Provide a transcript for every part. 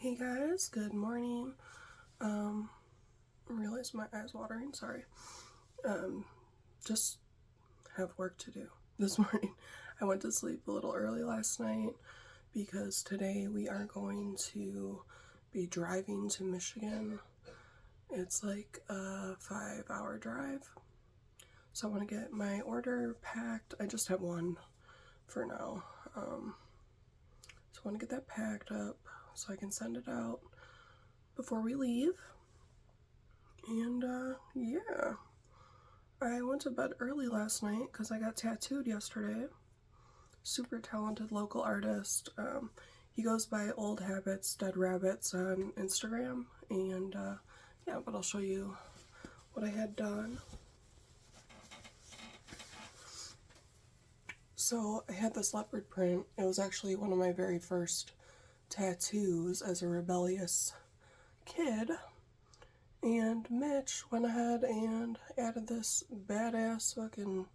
Hey guys, good morning. I realized my eyes watering, sorry. Just have work to do this morning. I went to sleep a little early last night because today we are going to be driving to Michigan. It's like a 5-hour drive. So I want to get my order packed. I just have one for now. So I want to get that packed up so I can send it out before we leave. And yeah, I went to bed early last night because I got tattooed yesterday. Super talented local artist. He goes by Old Habits, Dead Rabbits on Instagram. And yeah, but I'll show you what I had done. So I had this leopard print. It was actually one of my very first tattoos as a rebellious kid. And Mitch went ahead and added this badass fucking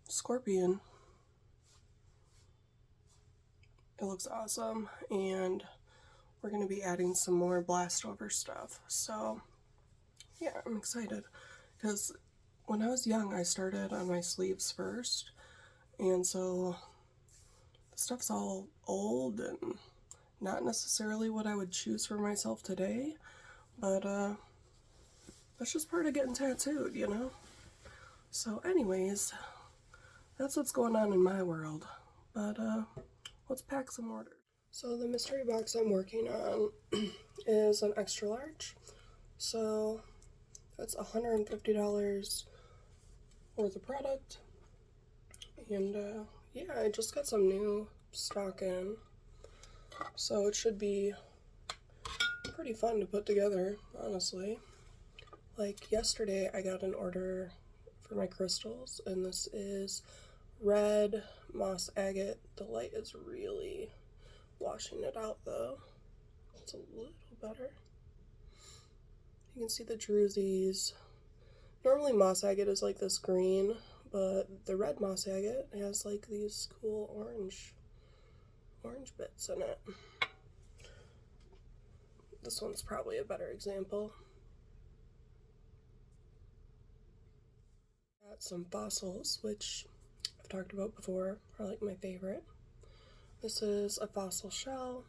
scorpion. It looks awesome, and we're going to be adding some more blast over stuff. So yeah, I'm excited because when I was young I started on my sleeves first, and so the stuff's all old and not necessarily what I would choose for myself today, but that's just part of getting tattooed, you know? So anyways, that's what's going on in my world. But let's pack some orders. So the mystery box I'm working on is an extra large. So that's $150 worth of product. And yeah, I just got some new stock in. So it should be pretty fun to put together, honestly. Like yesterday I got an order for my crystals, and this is red moss agate. The light is really washing it out though. It's a little better. You can see the drusies. Normally moss agate is like this green, but the red moss agate has like these cool orange bits in it. This one's probably a better example. Got some fossils, which I've talked about before, are like my favorite. This is a fossil shell.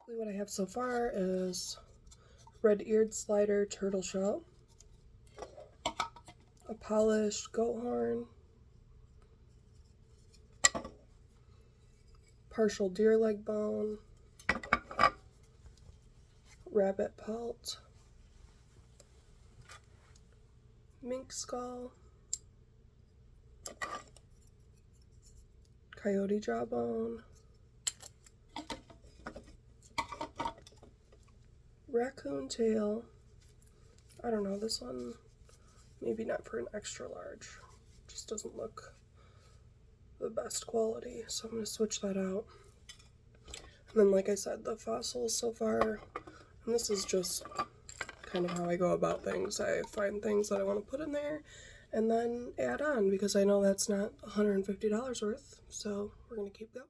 What I have so far is red-eared slider turtle shell, a polished goat horn, partial deer leg bone, rabbit pelt, mink skull, coyote jawbone, raccoon tail. I don't know, this one maybe not for an extra large. Just doesn't look the best quality, so I'm going to switch that out. And then, like I said, the fossils so far, and this is just kind of how I go about things. I find things that I want to put in there and then add on, because I know that's not $150 worth, so we're going to keep going.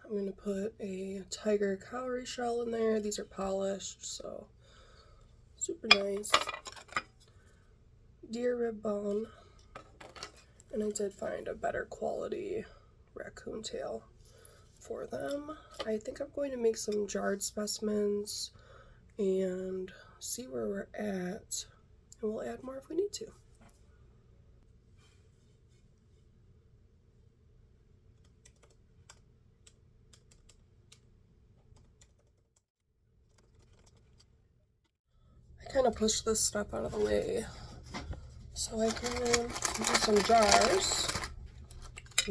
I'm going to put a tiger cowrie shell in there. These are polished, so super nice. Deer rib bone, and I did find a better quality raccoon tail for them. I think I'm going to make some jarred specimens and see where we're at, and we'll add more if we need to. I kind of push this stuff out of the way so I can do some jars,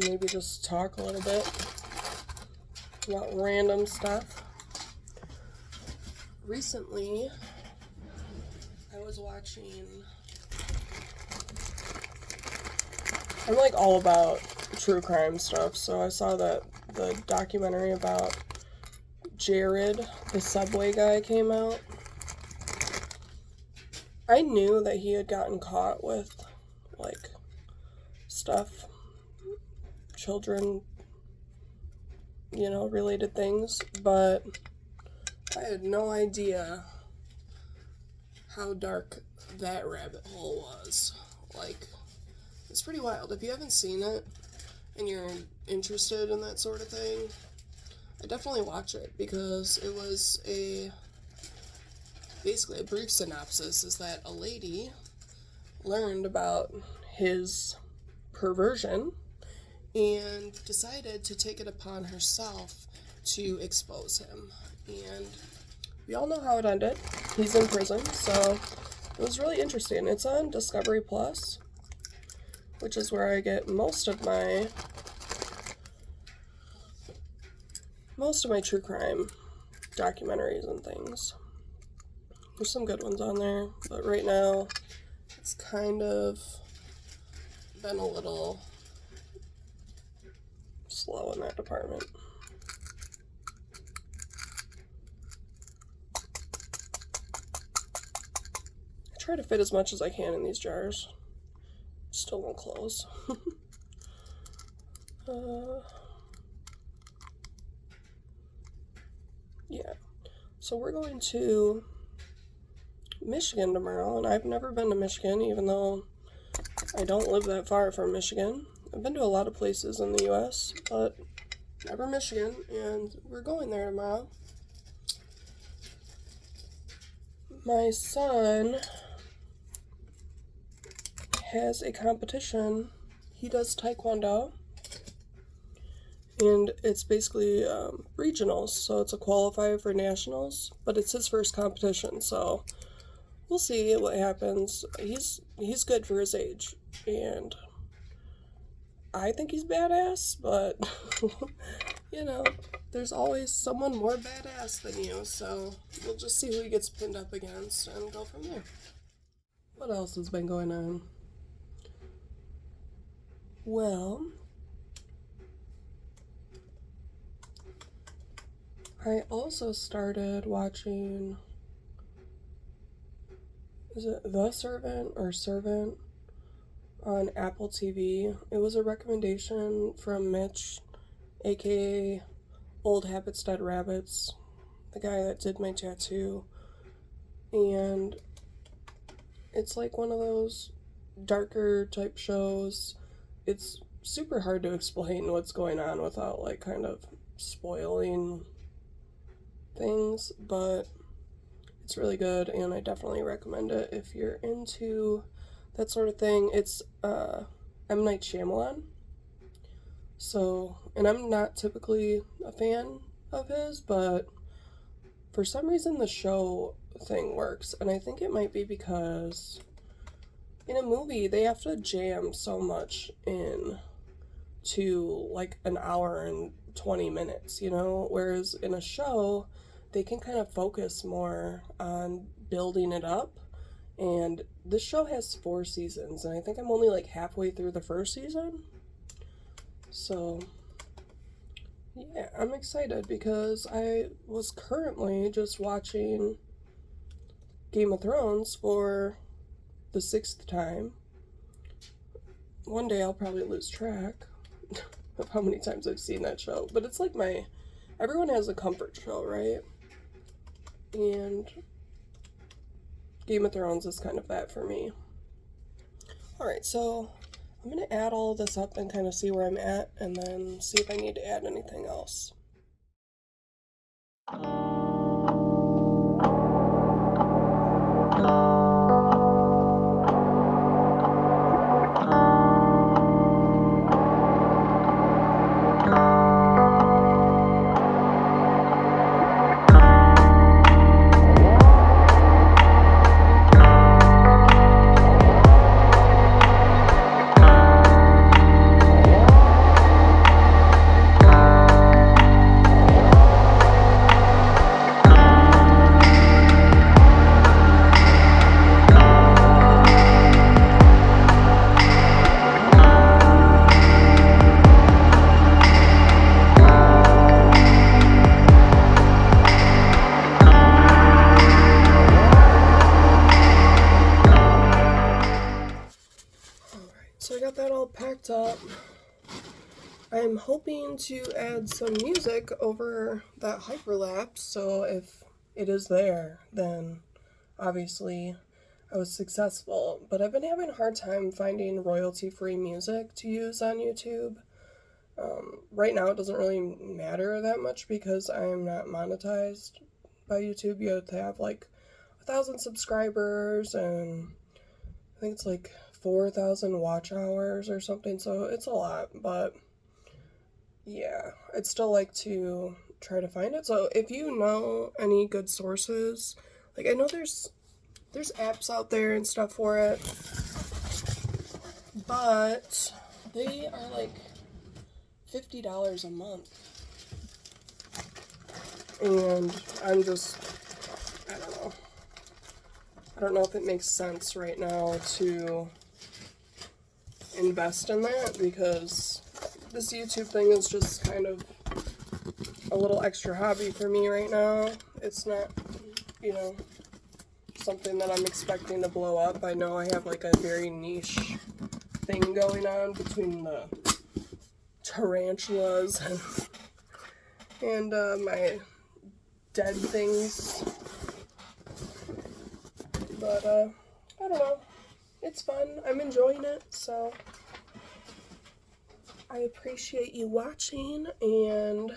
maybe just talk a little bit about random stuff. Recently, I was watching, I'm like all about true crime stuff, so I saw that the documentary about Jared, the subway guy, came out. I knew that he had gotten caught with like stuff children related things, but I had no idea how dark that rabbit hole was. Like, it's pretty wild. If you haven't seen it and you're interested in that sort of thing, I definitely watch it, because it was basically a brief synopsis is that a lady learned about his perversion and decided to take it upon herself to expose him. And we all know how it ended. He's in prison, so it was really interesting. It's on Discovery Plus, which is where I get most of my true crime documentaries and things. There's some good ones on there, but right now it's kind of been a little slow in that department. I try to fit as much as I can in these jars. Still won't close. Yeah. So we're going to Michigan tomorrow, and I've never been to Michigan, even though I don't live that far from Michigan. I've been to a lot of places in the U.S., but never Michigan, and we're going there tomorrow. My son has a competition. He does Taekwondo, and it's basically regionals, so it's a qualifier for nationals, but it's his first competition, so we'll see what happens. He's good for his age, and I think he's badass, but there's always someone more badass than you, so we'll just see who he gets pinned up against and go from there. What else has been going on? Well, I also started watching, is it The Servant or Servant on Apple TV? It was a recommendation from Mitch, aka Old Habits, Dead Rabbits, the guy that did my tattoo, and it's like one of those darker type shows. It's super hard to explain what's going on without like kind of spoiling things, but it's really good, and I definitely recommend it if you're into that sort of thing. It's M. Night Shyamalan, so, and I'm not typically a fan of his, but for some reason the show thing works, and I think it might be because in a movie they have to jam so much in to like an hour and 20 minutes, whereas in a show they can kind of focus more on building it up. And this show has 4 seasons, and I think I'm only like halfway through the first season. So, yeah, I'm excited because I was currently just watching Game of Thrones for the 6th time. One day I'll probably lose track of how many times I've seen that show, but it's like everyone has a comfort show, right? And Game of Thrones is kind of that for me. Alright, so I'm going to add all this up and kind of see where I'm at, and then see if I need to add anything else. So I got that all packed up. I'm hoping to add some music over that hyperlapse, so if it is there, then obviously I was successful. But I've been having a hard time finding royalty-free music to use on YouTube. Right now, it doesn't really matter that much because I'm not monetized by YouTube. You have to have like 1,000 subscribers, and I think it's like 4,000 watch hours or something, so it's a lot, but yeah, I'd still like to try to find it. So if you know any good sources, like I know there's apps out there and stuff for it, but they are like $50 a month. And I'm just, I don't know. I don't know if it makes sense right now to invest in that because this YouTube thing is just kind of a little extra hobby for me right now. It's not, you know, something that I'm expecting to blow up. I know I have like a very niche thing going on between the tarantulas and my dead things. But I don't know. It's fun. I'm enjoying it, so I appreciate you watching, and